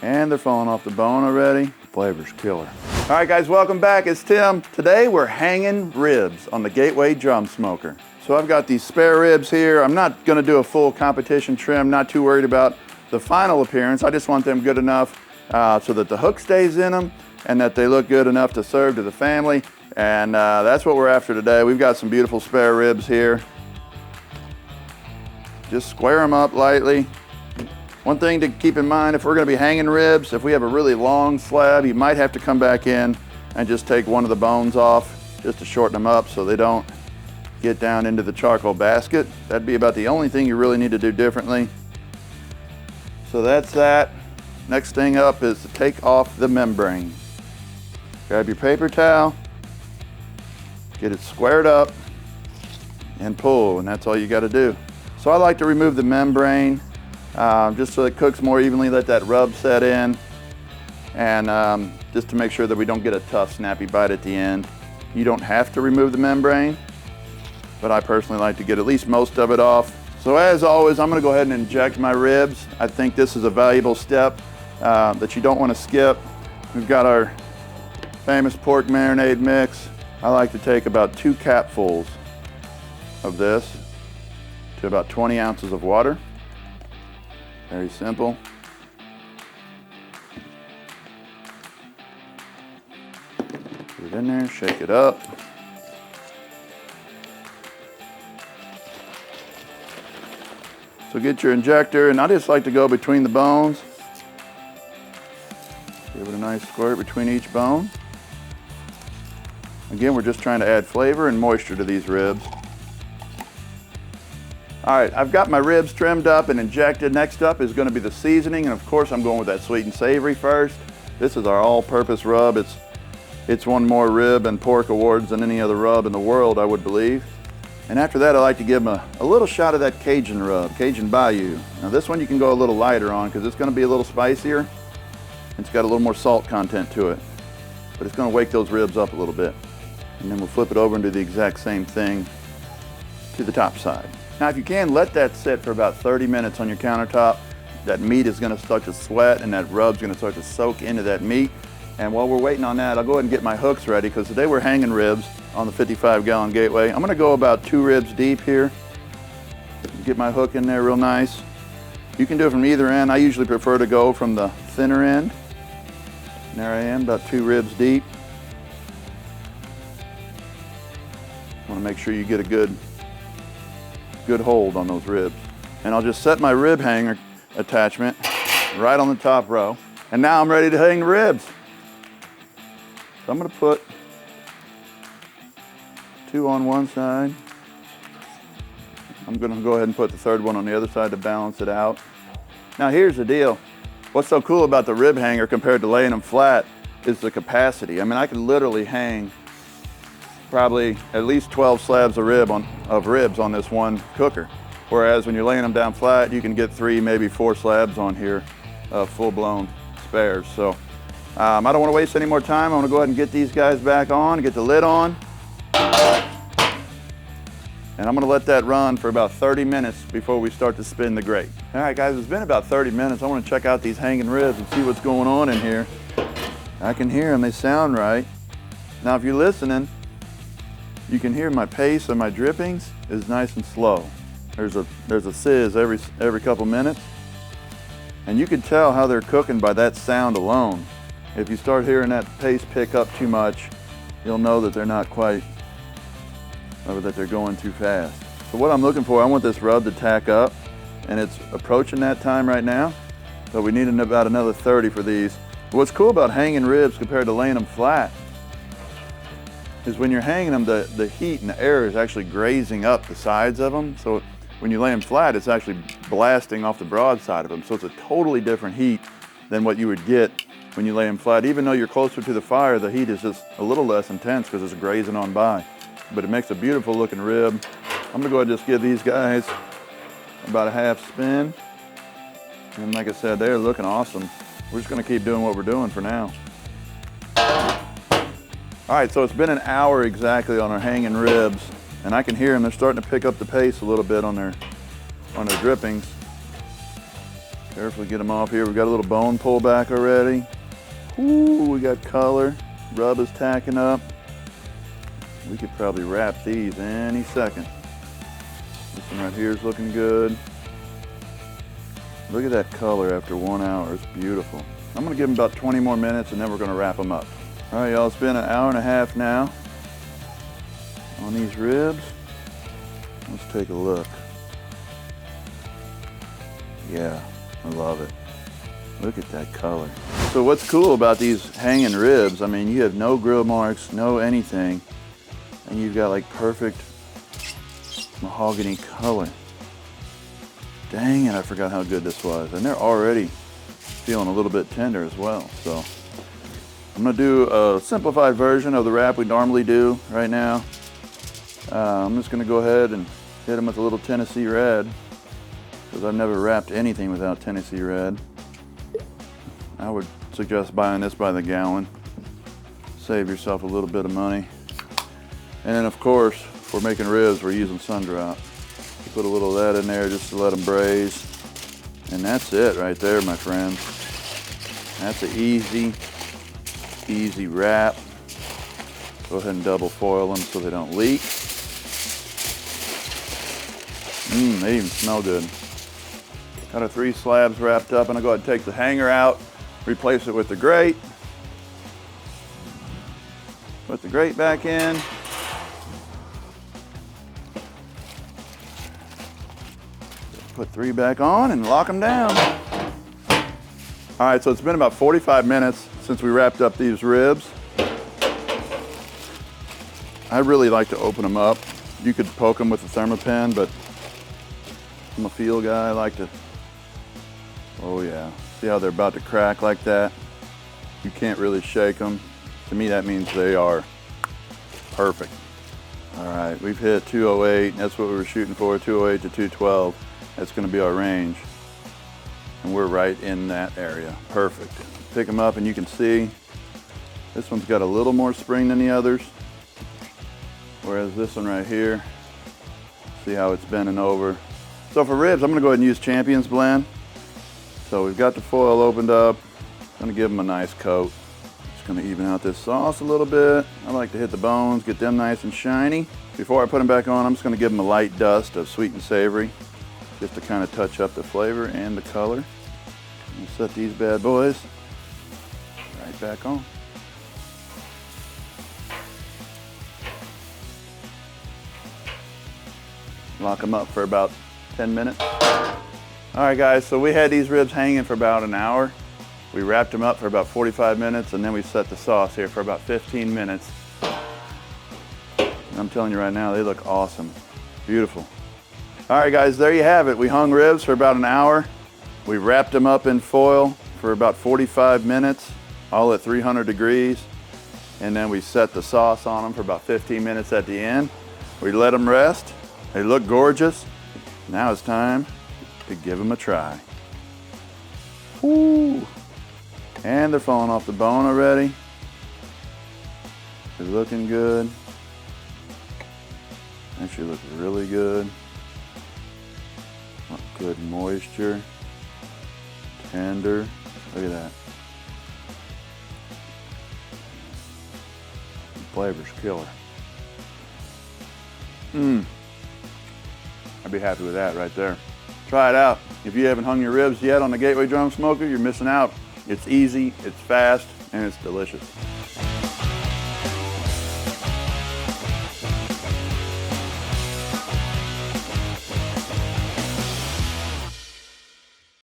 And they're falling off the bone already. The flavor's killer. All right, guys, welcome back. It's Tim. Today we're hanging ribs on the Gateway drum smoker. So I've got these spare ribs here. I'm not gonna do a full competition trim, not too worried about the final appearance. I just want them good enough so that the hook stays in them and that they look good enough to serve to the family. And that's what we're after today. We've got some beautiful spare ribs here. Just square them up lightly. One thing to keep in mind, if we're gonna be hanging ribs, if we have a really long slab, you might have to come back in and just take one of the bones off just to shorten them up so they don't get down into the charcoal basket. That'd be about the only thing you really need to do differently. So that's that. Next thing up is to take off the membrane. Grab your paper towel, get it squared up, and pull, and that's all you gotta do. So I like to remove the membrane just so it cooks more evenly, let that rub set in, and just to make sure that we don't get a tough, snappy bite at the end. You don't have to remove the membrane, but I personally like to get at least most of it off. So as always, I'm gonna go ahead and inject my ribs. I think this is a valuable step that you don't wanna skip. We've got our famous pork marinade mix. I like to take about 2 capfuls of this to about 20 ounces of water. Very simple. Put it in there, shake it up. So get your injector, and I just like to go between the bones. Give it a nice squirt between each bone. Again, we're just trying to add flavor and moisture to these ribs. All right, I've got my ribs trimmed up and injected. Next up is gonna be the seasoning, and of course I'm going with that sweet and savory first. This is our all-purpose rub. It's won more rib and pork awards than any other rub in the world, I would believe. And after that, I like to give them a little shot of that Cajun rub, Cajun Bayou. Now this one you can go a little lighter on because it's gonna be a little spicier. It's got a little more salt content to it, but it's gonna wake those ribs up a little bit. And then we'll flip it over and do the exact same thing to the top side. Now if you can, let that sit for about 30 minutes on your countertop. That meat is gonna start to sweat and that rub's gonna start to soak into that meat. And while we're waiting on that, I'll go ahead and get my hooks ready because today we're hanging ribs on the 55-gallon Gateway. I'm gonna go about 2 ribs deep here. Get my hook in there real nice. You can do it from either end. I usually prefer to go from the thinner end. And there I am, about 2 ribs deep. Want to make sure you get a good hold on those ribs. And I'll just set my rib hanger attachment right on the top row. And now I'm ready to hang the ribs. So I'm gonna put 2 on one side. I'm gonna go ahead and put the third one on the other side to balance it out. Now here's the deal. What's so cool about the rib hanger compared to laying them flat is the capacity. I mean, I can literally hang probably at least 12 slabs of ribs on this one cooker. Whereas when you're laying them down flat, you can get 3, maybe 4 slabs on here of full-blown spares. So I don't want to waste any more time. I'm going to go ahead and get these guys back on, get the lid on. And I'm going to let that run for about 30 minutes before we start to spin the grate. All right, guys, it's been about 30 minutes. I want to check out these hanging ribs and see what's going on in here. I can hear them. They sound right. Now, if you're listening, you can hear my pace of my drippings is nice and slow. There's a sizz every couple minutes. And you can tell how they're cooking by that sound alone. If you start hearing that pace pick up too much, you'll know that they're not quite, or that they're going too fast. So what I'm looking for, I want this rub to tack up, and it's approaching that time right now, but we need about another 30 for these. What's cool about hanging ribs compared to laying them flat is when you're hanging them, the heat and the air is actually grazing up the sides of them. So when you lay them flat, it's actually blasting off the broad side of them. So it's a totally different heat than what you would get when you lay them flat. Even though you're closer to the fire, the heat is just a little less intense because it's grazing on by. But it makes a beautiful looking rib. I'm gonna go ahead and just give these guys about a half spin. And like I said, they're looking awesome. We're just gonna keep doing what we're doing for now. All right, so it's been an hour exactly on our hanging ribs, and I can hear them. They're starting to pick up the pace a little bit on their drippings. Carefully get them off here. We got a little bone pull back already. Ooh, we got color. Rub is tacking up. We could probably wrap these any second. This one right here is looking good. Look at that color after 1 hour. It's beautiful. I'm gonna give them about 20 more minutes and then we're gonna wrap them up. All right, y'all, it's been an hour and a half now on these ribs. Let's take a look. Yeah, I love it. Look at that color. So what's cool about these hanging ribs, I mean, you have no grill marks, no anything, and you've got like perfect mahogany color. Dang it, I forgot how good this was. And they're already feeling a little bit tender as well. So I'm gonna do a simplified version of the wrap we normally do right now. I'm just gonna go ahead and hit them with a little Tennessee Red, because I've never wrapped anything without Tennessee Red. I would suggest buying this by the gallon. Save yourself a little bit of money. And then of course, if we're making ribs, we're using sun-drop. Put a little of that in there just to let them braise. And that's it right there, my friends. That's an easy wrap. Go ahead and double foil them so they don't leak. They even smell good. Got our 3 slabs wrapped up, and I'll go ahead and take the hanger out, replace it with the grate. Put the grate back in. Put 3 back on and lock them down. All right, so it's been about 45 minutes since we wrapped up these ribs. I really like to open them up. You could poke them with a Thermopin, but I'm a feel guy. I like to, oh yeah. See how they're about to crack like that? You can't really shake them. To me, that means they are perfect. All right, we've hit 208. That's what we were shooting for, 208 to 212. That's gonna be our range. And we're right in that area. Perfect. Pick them up and you can see this one's got a little more spring than the others. Whereas this one right here, see how it's bending over. So for ribs, I'm gonna go ahead and use Champion's Blend. So we've got the foil opened up. Gonna give them a nice coat. Just gonna even out this sauce a little bit. I like to hit the bones, get them nice and shiny. Before I put them back on, I'm just gonna give them a light dust of sweet and savory, just to kind of touch up the flavor and the color. We'll set these bad boys right back on. Lock them up for about 10 minutes. All right guys, so we had these ribs hanging for about an hour. We wrapped them up for about 45 minutes and then we set the sauce here for about 15 minutes. And I'm telling you right now, they look awesome. Beautiful. All right guys, there you have it. We hung ribs for about an hour. We wrapped them up in foil for about 45 minutes, all at 300 degrees. And then we set the sauce on them for about 15 minutes at the end. We let them rest. They look gorgeous. Now it's time to give them a try. Woo! And they're falling off the bone already. They're looking good. Actually looks really good. Good moisture. Tender. Look at that. The flavor's killer. I'd be happy with that right there. Try it out. If you haven't hung your ribs yet on the Gateway Drum Smoker, you're missing out. It's easy, it's fast, and it's delicious.